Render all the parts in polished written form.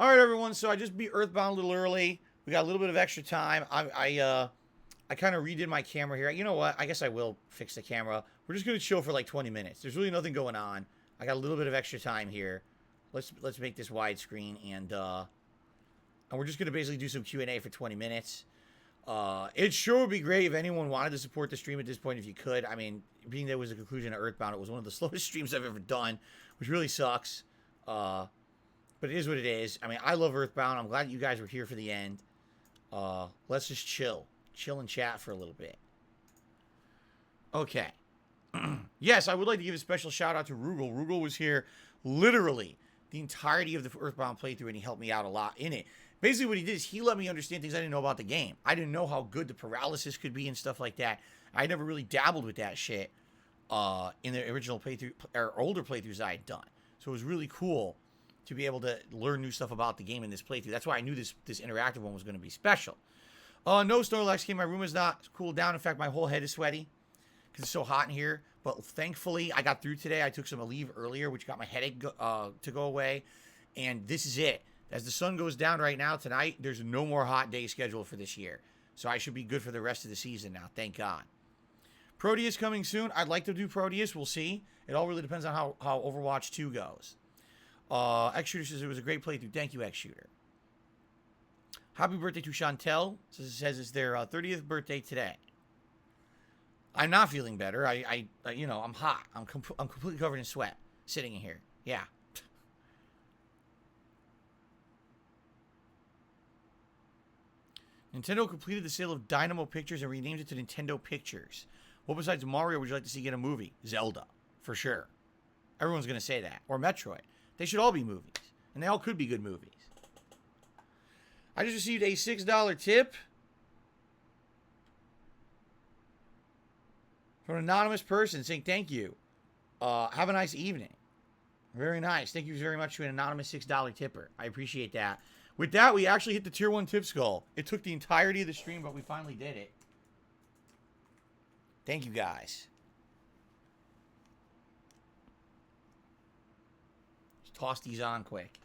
All right, everyone. So I just beat Earthbound a little early. We got a little bit of extra time. I kind of redid my camera here. You know what? I guess I will fix the camera. We're just gonna chill for like 20 minutes. There's really nothing going on. I got a little bit of extra time here. Let's make this widescreen and we're just gonna basically do some Q&A for 20 minutes. It sure would be great if anyone wanted to support the stream at this point if you could. I mean, being there was a conclusion of Earthbound, it was one of the slowest streams I've ever done, which really sucks. But it is what it is. I mean, I love Earthbound. I'm glad you guys were here for the end. Let's just chill. Chill and chat for a little bit. Okay. Yes, I would like to give a special shout out to Rugal. Rugal was here literally the entirety of the Earthbound playthrough, and he helped me out a lot in it. Basically, what he did is he let me understand things I didn't know about the game. I didn't know how good the paralysis could be and stuff like that. I never really dabbled with that shit in the original playthrough or older playthroughs I had done. So it was really cool to be able to learn new stuff about the game in this playthrough. That's why I knew this interactive one was going to be special. No Snorlax came. My room is not cooled down. In fact, my whole head is sweaty because it's so hot in here. But thankfully, I got through today. I took some leave earlier, which got my headache to go away. And this is it. As the sun goes down right now tonight, there's no more hot day scheduled for this year. So I should be good for the rest of the season now. Thank God. Proteus coming soon. I'd like to do Proteus. We'll see. It all really depends on how Overwatch 2 goes. X-Shooter says it was a great playthrough. Thank you, X-Shooter. Happy birthday to Chantel. Says it's their 30th birthday today. I'm not feeling better. You know, I'm hot. I'm completely covered in sweat sitting in here. Yeah. Nintendo completed the sale of Dynamo Pictures and renamed it to Nintendo Pictures. What besides Mario would you like to see get a movie? Zelda, for sure. Everyone's going to say that. Or Metroid. They should all be movies. And they all could be good movies. I just received a $6 tip from an anonymous person saying thank you. Have a nice evening. Very nice. Thank you very much to an anonymous $6 tipper. I appreciate that. With that, we actually hit the Tier 1 tip skull. It took the entirety of the stream, but we finally did it. Thank you, guys. Just toss these on quick.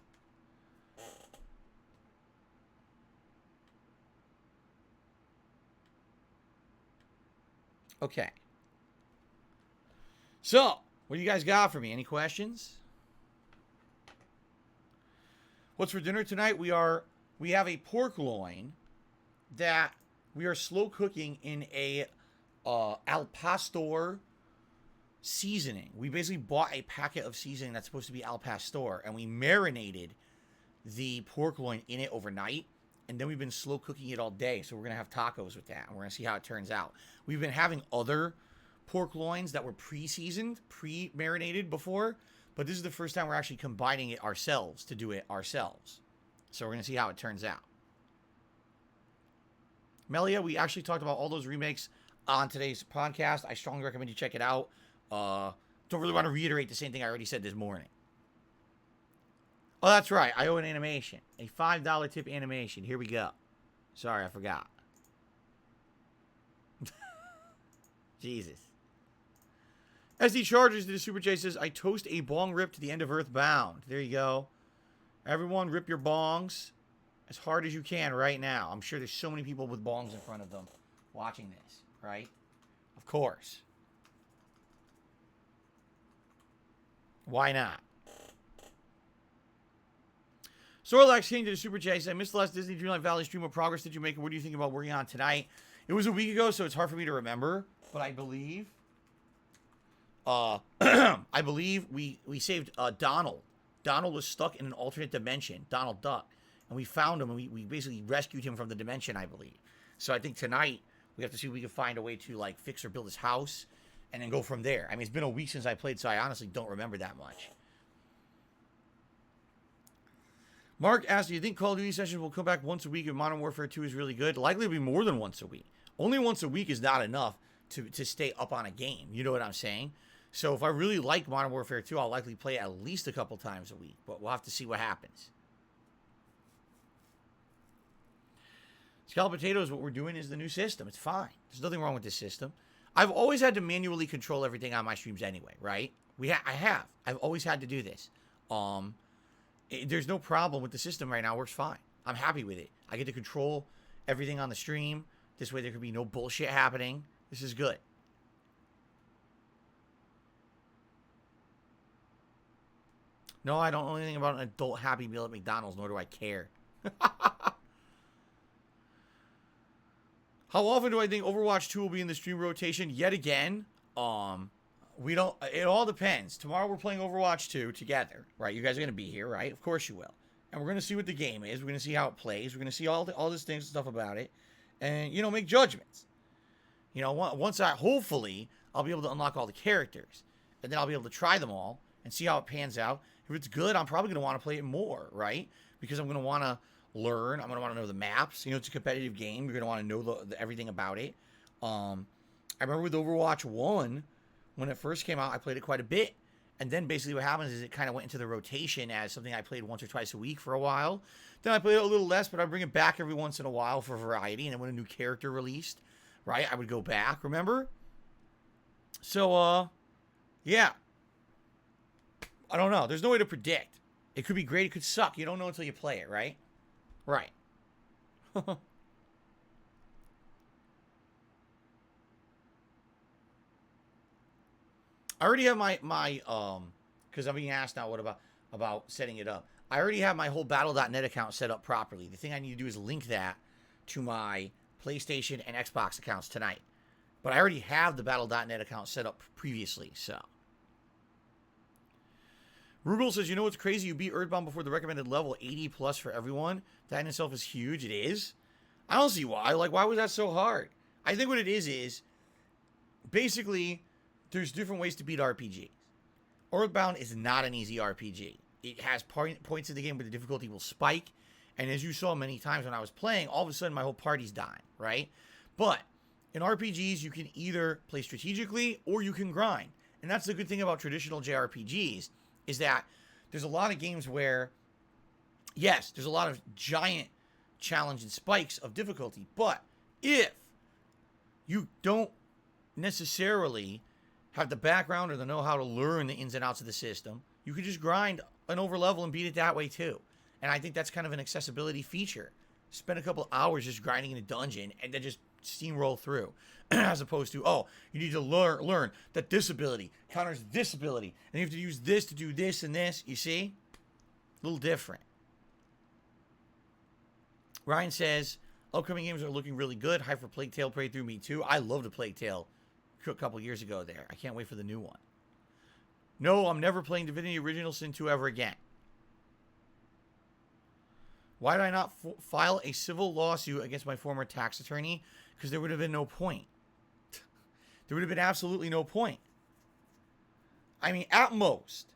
Okay. So, what do you guys got for me? Any questions? What's for dinner tonight? We have a pork loin that we are slow cooking in a al pastor seasoning. We basically bought a packet of seasoning that's supposed to be al pastor, and we marinated the pork loin in it overnight, and then we've been slow cooking it all day. So we're gonna have tacos with that, and we're gonna see how it turns out. We've been having other pork loins that were pre-seasoned, pre-marinated before. But this is the first time we're actually combining it ourselves to do it ourselves. So we're going to see how it turns out. Melia, we actually talked about all those remakes on today's podcast. I strongly recommend you check it out. Don't really want to reiterate the same thing I already said this morning. Oh, that's right. I owe an animation. A $5 tip animation. Here we go. Sorry, I forgot. Jesus. SD Chargers did a super chat says, I toast a bong rip to the end of Earthbound. There you go. Everyone, rip your bongs as hard as you can right now. I'm sure there's so many people with bongs in front of them watching this, right? Of course. Why not? Sorlax King did a super chat. He said, I missed the last Disney Dreamlight Valley stream. What progress did you make? What do you think about working on tonight? It was a week ago, so it's hard for me to remember. But I believe... I believe we saved Donald. Donald was stuck in an alternate dimension, Donald Duck. And we found him, and we basically rescued him from the dimension, I believe. So I think tonight, we have to see if we can find a way to, like, fix or build his house, and then go from there. I mean, it's been a week since I played, so I honestly don't remember that much. Mark asked, do you think Call of Duty sessions will come back once a week if Modern Warfare 2 is really good? Likely to be more than once a week. Only once a week is not enough to stay up on a game. You know what I'm saying? So if I really like Modern Warfare 2, I'll likely play it at least a couple times a week. But we'll have to see what happens. Scalloped potatoes, what we're doing is the new system. It's fine. There's nothing wrong with this system. I've always had to manually control everything on my streams anyway, right? I've always had to do this. There's no problem with the system right now. It works fine. I'm happy with it. I get to control everything on the stream. This way there could be no bullshit happening. This is good. No, I don't know anything about an adult Happy Meal at McDonald's, nor do I care. How often do I think Overwatch 2 will be in the stream rotation? Yet again, we don't, it all depends. Tomorrow we're playing Overwatch 2 together, right? You guys are going to be here, right? Of course you will. And we're going to see what the game is. We're going to see how it plays. We're going to see all these things and stuff about it. And, you know, make judgments. You know, once hopefully, I'll be able to unlock all the characters. And then I'll be able to try them all and see how it pans out. If it's good, I'm probably going to want to play it more, right? Because I'm going to want to learn. I'm going to want to know the maps. You know, it's a competitive game. You're going to want to know everything about it. I remember with Overwatch 1, when it first came out, I played it quite a bit. And then basically what happens is it kind of went into the rotation as something I played once or twice a week for a while. Then I played it a little less, but I bring it back every once in a while for variety. And then when a new character released, right, I would go back, remember? So, yeah. I don't know. There's no way to predict. It could be great. It could suck. You don't know until you play it, right? Right. I already have my because I'm being asked now what about setting it up. I already have my whole Battle.net account set up properly. The thing I need to do is link that to my PlayStation and Xbox accounts tonight. But I already have the Battle.net account set up previously, so. Rugal says, you know what's crazy? You beat Earthbound before the recommended level, 80 plus for everyone. That in itself is huge. It is. I don't see why. Like, why was that so hard? I think what it is basically, there's different ways to beat RPGs. Earthbound is not an easy RPG. It has points in the game where the difficulty will spike. And as you saw many times when I was playing, all of a sudden my whole party's dying, right? But in RPGs, you can either play strategically or you can grind. And that's the good thing about traditional JRPGs, is that there's a lot of games where, yes, there's a lot of giant challenge and spikes of difficulty. But if you don't necessarily have the background or the know-how to learn the ins and outs of the system, you could just grind an overlevel and beat it that way too. And I think that's kind of an accessibility feature. Spend a couple hours just grinding in a dungeon and then just steamroll through. As opposed to, oh, you need to learn that this ability counters this ability. And you have to use this to do this and this. You see? A little different. Ryan says, upcoming games are looking really good. Hype for Plague Tale played through me too. I loved a Plague Tale a couple years ago there. I can't wait for the new one. No, I'm never playing Divinity Original Sin 2 ever again. Why did I not file a civil lawsuit against my former tax attorney? Because there would have been no point. There would have been absolutely no point. I mean, at most,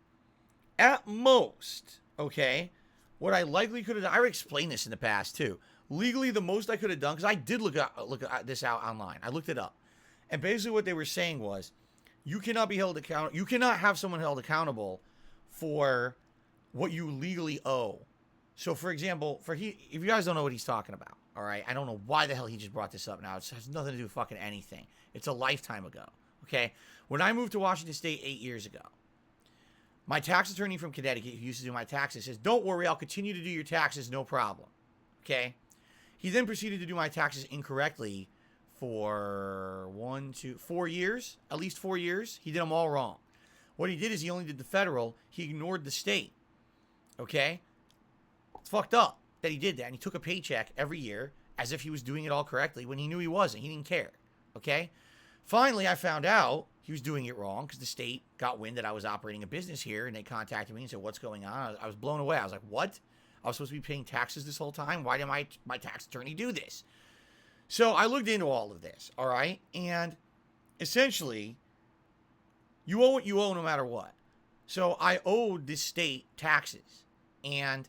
okay, what I likely could have done, I explained this in the past too. Legally, the most I could have done, because I did look at this out online. I looked it up. And basically what they were saying was, you cannot be held accountable. You cannot have someone held accountable for what you legally owe. So, for example, if you guys don't know what he's talking about, all right, I don't know why the hell he just brought this up now. It has nothing to do with fucking anything. It's a lifetime ago, okay? When I moved to Washington State 8 years ago, my tax attorney from Connecticut, who used to do my taxes, says, don't worry, I'll continue to do your taxes, no problem, okay? He then proceeded to do my taxes incorrectly for 4 years, at least 4 years. He did them all wrong. What he did is he only did the federal. He ignored the state, okay? It's fucked up that he did that. And he took a paycheck every year as if he was doing it all correctly when he knew he wasn't. He didn't care. Okay? Finally, I found out he was doing it wrong because the state got wind that I was operating a business here, and they contacted me and said, what's going on? I was blown away. I was like, what? I was supposed to be paying taxes this whole time? Why did my tax attorney do this? So I looked into all of this, all right? And essentially, you owe what you owe no matter what. So I owed this state taxes. And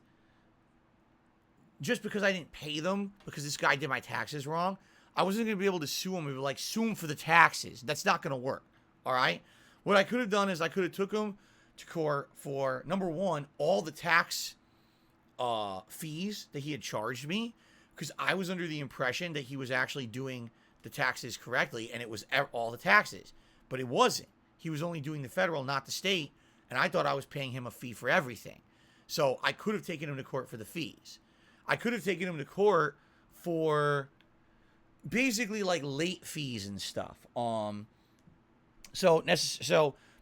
just because I didn't pay them, because this guy did my taxes wrong, I wasn't going to be able to sue him and be like, sue him for the taxes. That's not going to work, all right? What I could have done is I could have took him to court for, number one, all the tax fees that he had charged me, because I was under the impression that he was actually doing the taxes correctly, and it was all the taxes. But it wasn't. He was only doing the federal, not the state, and I thought I was paying him a fee for everything. So I could have taken him to court for the fees. I could have taken him to court for basically like late fees and stuff. So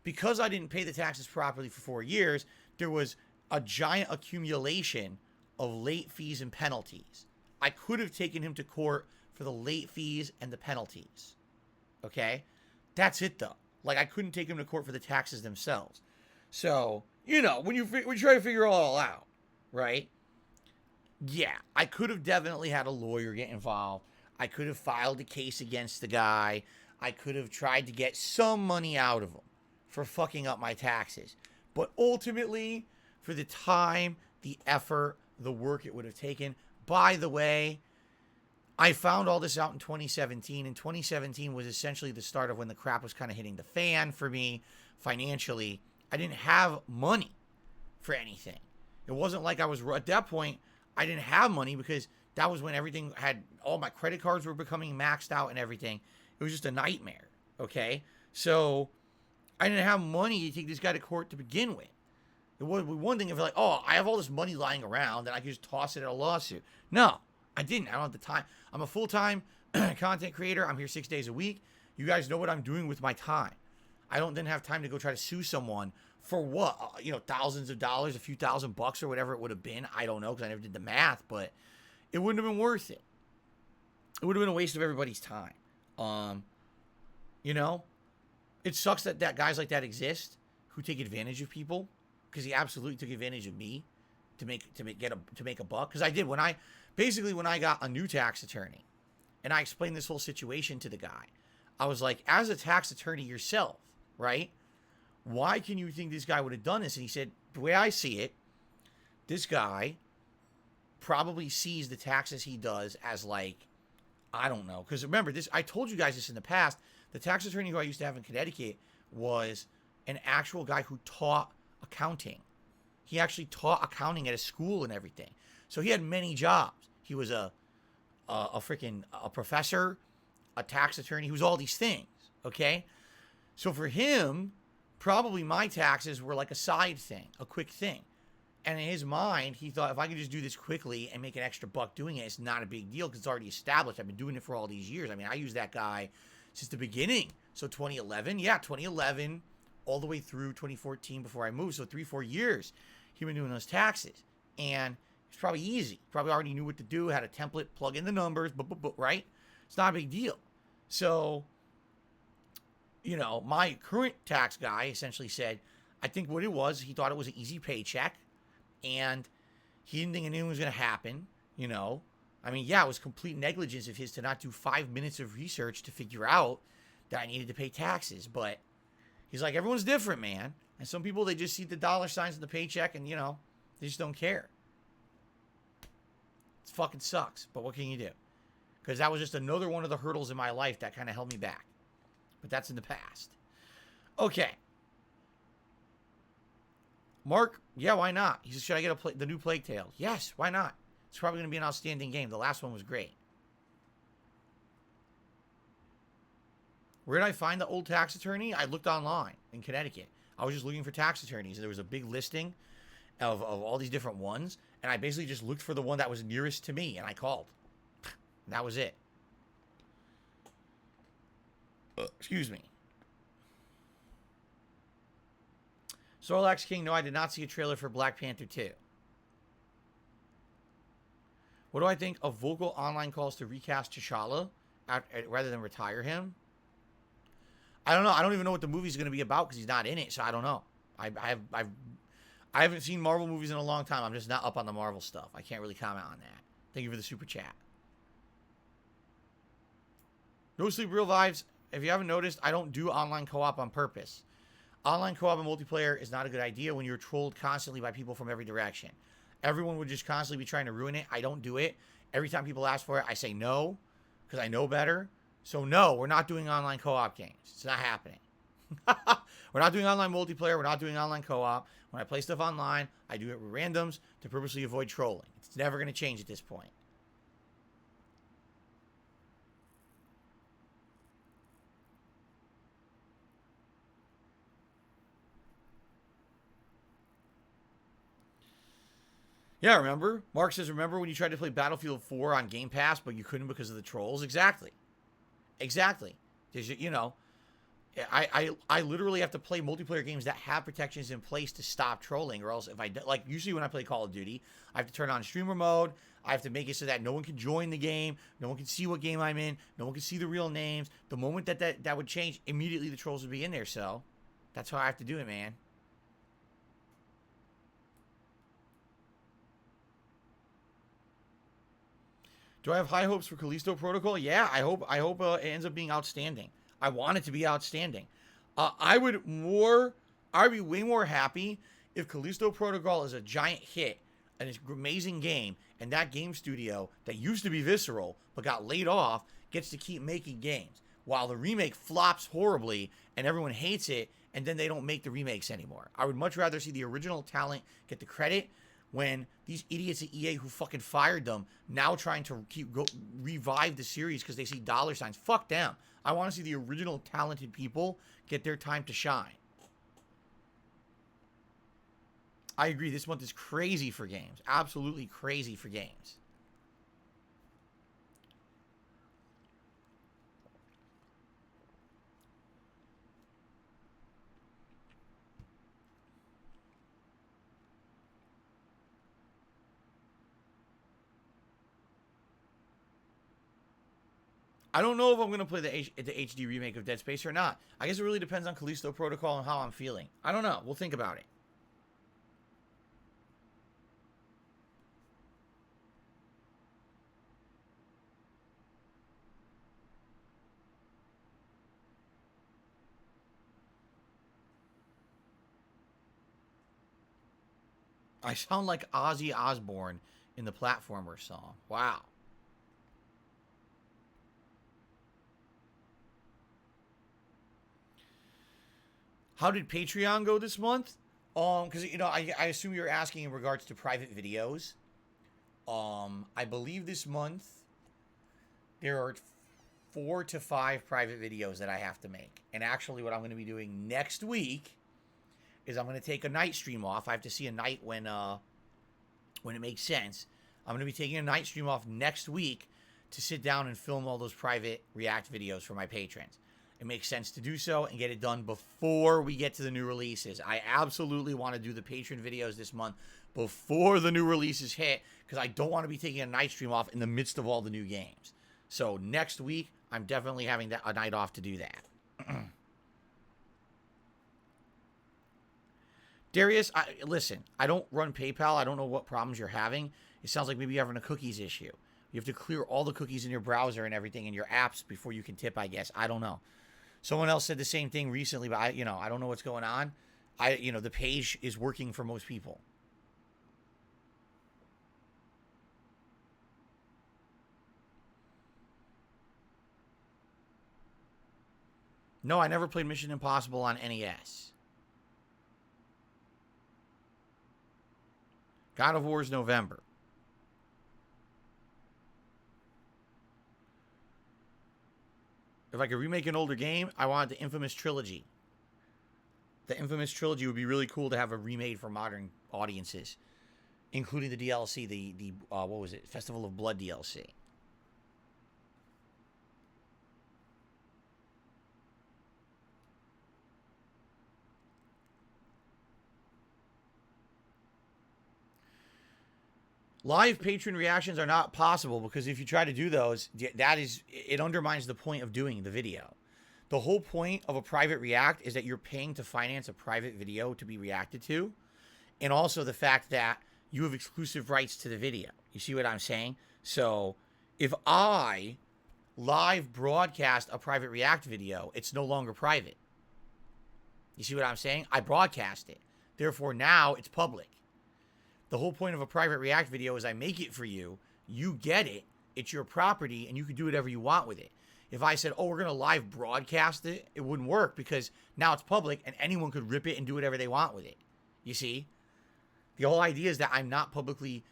because I didn't pay the taxes properly for 4 years, there was a giant accumulation of late fees and penalties. I could have taken him to court for the late fees and the penalties. Okay? That's it though. Like I couldn't take him to court for the taxes themselves. So, you know, when you try to figure it all out, right? Yeah, I could have definitely had a lawyer get involved. I could have filed a case against the guy. I could have tried to get some money out of him for fucking up my taxes. But ultimately, for the time, the effort, the work it would have taken. By the way, I found all this out in 2017, and 2017 was essentially the start of when the crap was kind of hitting the fan for me financially. I didn't have money for anything. It wasn't like I was, at that point, I didn't have money because that was when everything had, all my credit cards were becoming maxed out and everything. It was just a nightmare, okay? So I didn't have money to take this guy to court to begin with. It was one thing if like, oh, I have all this money lying around and I could just toss it at a lawsuit. No, I didn't. I don't have the time. I'm a full-time content creator. I'm here 6 days a week. You guys know what I'm doing with my time. I don't then have time to go try to sue someone for what? Thousands of dollars, a few $1,000 or whatever it would have been. I don't know because I never did the math, but it wouldn't have been worth it. It would have been a waste of everybody's time. It sucks that guys like that exist who take advantage of people, because he absolutely took advantage of me to make a buck. Because I did when I got a new tax attorney, and I explained this whole situation to the guy. I was like, as a tax attorney yourself, right? Why can you think this guy would have done this? And he said, the way I see it, this guy probably sees the taxes he does as like, I don't know. Because remember, I told you guys this in the past. The tax attorney who I used to have in Connecticut was an actual guy who taught accounting. He actually taught accounting at a school and everything. So he had many jobs. He was a professor, a tax attorney. He was all these things, okay? So for him, probably my taxes were like a side thing, a quick thing. And in his mind, he thought, if I could just do this quickly and make an extra buck doing it, it's not a big deal because it's already established. I've been doing it for all these years. I mean, I used that guy since the beginning. So 2011, all the way through 2014 before I moved. So 3-4 years, he'd been doing those taxes. And it's probably easy. Probably already knew what to do, had a template, plug in the numbers, right? It's not a big deal. So, my current tax guy essentially said, I think what it was, he thought it was an easy paycheck. And he didn't think anything was going to happen, I mean, yeah, it was complete negligence of his to not do 5 minutes of research to figure out that I needed to pay taxes. But he's like, everyone's different, man. And some people, they just see the dollar signs in the paycheck and, they just don't care. It fucking sucks. But what can you do? Because that was just another one of the hurdles in my life that kind of held me back. But that's in the past. Okay. Mark, yeah, why not? He says, should I get the new Plague Tale? Yes, why not? It's probably going to be an outstanding game. The last one was great. Where did I find the old tax attorney? I looked online in Connecticut. I was just looking for tax attorneys. And there was a big listing of all these different ones. And I basically just looked for the one that was nearest to me. And I called. And that was it. Excuse me. Sorlax King, no, I did not see a trailer for Black Panther 2. What do I think of vocal online calls to recast T'Challa rather than retire him? I don't know. I don't even know what the movie's going to be about because he's not in it, so I don't know. I haven't seen Marvel movies in a long time. I'm just not up on the Marvel stuff. I can't really comment on that. Thank you for the super chat. No Sleep Real Vibes. If you haven't noticed, I don't do online co-op on purpose. Online co-op and multiplayer is not a good idea when you're trolled constantly by people from every direction. Everyone would just constantly be trying to ruin it. I don't do it. Every time people ask for it, I say no because I know better. So no, we're not doing online co-op games. It's not happening. We're not doing online multiplayer. We're not doing online co-op. When I play stuff online, I do it with randoms to purposely avoid trolling. It's never going to change at this point. Yeah, remember? Mark says, remember when you tried to play Battlefield 4 on Game Pass, but you couldn't because of the trolls? Exactly. Exactly. You know, I literally have to play multiplayer games that have protections in place to stop trolling, or else if I, like, usually when I play Call of Duty, I have to turn on streamer mode. I have to make it so that no one can join the game. No one can see what game I'm in. No one can see the real names. The moment that would change, immediately the trolls would be in there. So that's how I have to do it, man. Do I have high hopes for Callisto Protocol? Yeah, I hope it ends up being outstanding. I want it to be outstanding. I'd be way more happy if Callisto Protocol is a giant hit and it's an amazing game, and that game studio that used to be Visceral but got laid off gets to keep making games, while the remake flops horribly and everyone hates it, and then they don't make the remakes anymore. I would much rather see the original talent get the credit when these idiots at EA who fucking fired them now trying to revive the series because they see dollar signs. Fuck them. I want to see the original talented people get their time to shine. I agree. This month is crazy for games. Absolutely crazy for games. I don't know if I'm going to play the HD remake of Dead Space or not. I guess it really depends on Callisto Protocol and how I'm feeling. I don't know. We'll think about it. I sound like Ozzy Osbourne in the Platformer song. Wow. How did Patreon go this month? Because I assume you're asking in regards to private videos. I believe this month there are 4 to 5 private videos that I have to make. And actually, what I'm going to be doing next week is I'm going to take a night stream off. I have to see a night when it makes sense. I'm going to be taking a night stream off next week to sit down and film all those private React videos for my patrons. It makes sense to do so and get it done before we get to the new releases. I absolutely want to do the patron videos this month before the new releases hit, because I don't want to be taking a night stream off in the midst of all the new games. So next week, I'm definitely having a night off to do that. Darius, listen, I don't run PayPal. I don't know what problems you're having. It sounds like maybe you're having a cookies issue. You have to clear all the cookies in your browser and everything in your apps before you can tip, I guess. I don't know. Someone else said the same thing recently, but I don't know what's going on. The page is working for most people. No, I never played Mission Impossible on NES. God of War is November. If I could remake an older game, I want the Infamous Trilogy. The Infamous Trilogy would be really cool to have a remade for modern audiences, including the DLC, the what was it? Festival of Blood DLC. Live patron reactions are not possible because if you try to do those, it undermines the point of doing the video. The whole point of a private react is that you're paying to finance a private video to be reacted to, and also the fact that you have exclusive rights to the video. You see what I'm saying? So if I live broadcast a private react video, it's no longer private. You see what I'm saying? I broadcast it. Therefore, now it's public. The whole point of a private react video is I make it for you. You get it. It's your property, and you can do whatever you want with it. If I said, oh, we're going to live broadcast it, it wouldn't work because now it's public, and anyone could rip it and do whatever they want with it. You see? The whole idea is that I'm not publicly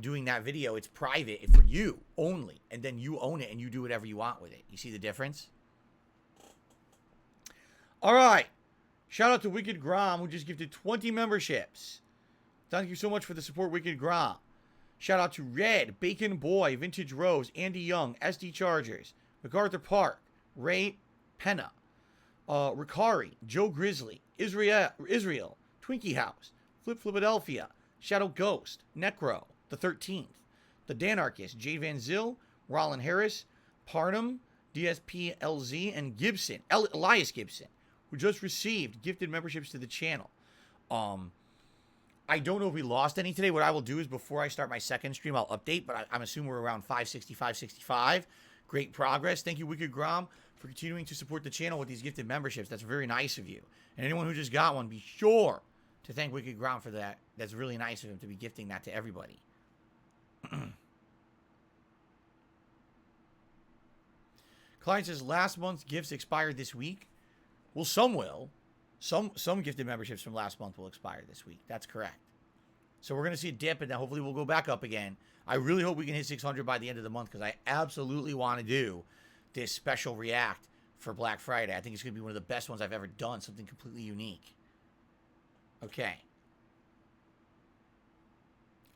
doing that video. It's private. It's for you only, and then you own it, and you do whatever you want with it. You see the difference? All right. Shout out to Wicked Grom, who just gifted 20 memberships. Thank you so much for the support, Wicked Grom. Shout out to Red, Bacon Boy, Vintage Rose, Andy Young, SD Chargers, MacArthur Park, Ray Penna, Ricari, Joe Grizzly, Israel, Twinkie House, Flip Philadelphia, Shadow Ghost, Necro, the 13th, the Danarchist, Jay Van Zyl, Rollin Harris, Parnham, DSPLZ, and Gibson, Elias Gibson, who just received gifted memberships to the channel. I don't know if we lost any today. What I will do is before I start my second stream, I'll update, but I'm assuming we're around 560, 565. Great progress. Thank you, Wicked Grom, for continuing to support the channel with these gifted memberships. That's very nice of you. And anyone who just got one, be sure to thank Wicked Grom for that. That's really nice of him to be gifting that to everybody. Client says last month's gifts expired this week. Well, some will. Some gifted memberships from last month will expire this week. That's correct. So we're going to see a dip, and then hopefully we'll go back up again. I really hope we can hit 600 by the end of the month because I absolutely want to do this special react for Black Friday. I think it's going to be one of the best ones I've ever done. Something completely unique. Okay.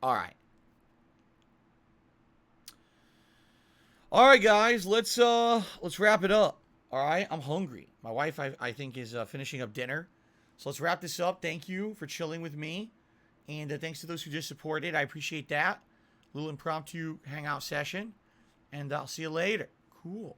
All right. All right, guys. Let's wrap it up. All right. I'm hungry. My wife, I think, is finishing up dinner. So let's wrap this up. Thank you for chilling with me. And thanks to those who just supported. I appreciate that. Little impromptu hangout session. And I'll see you later. Cool.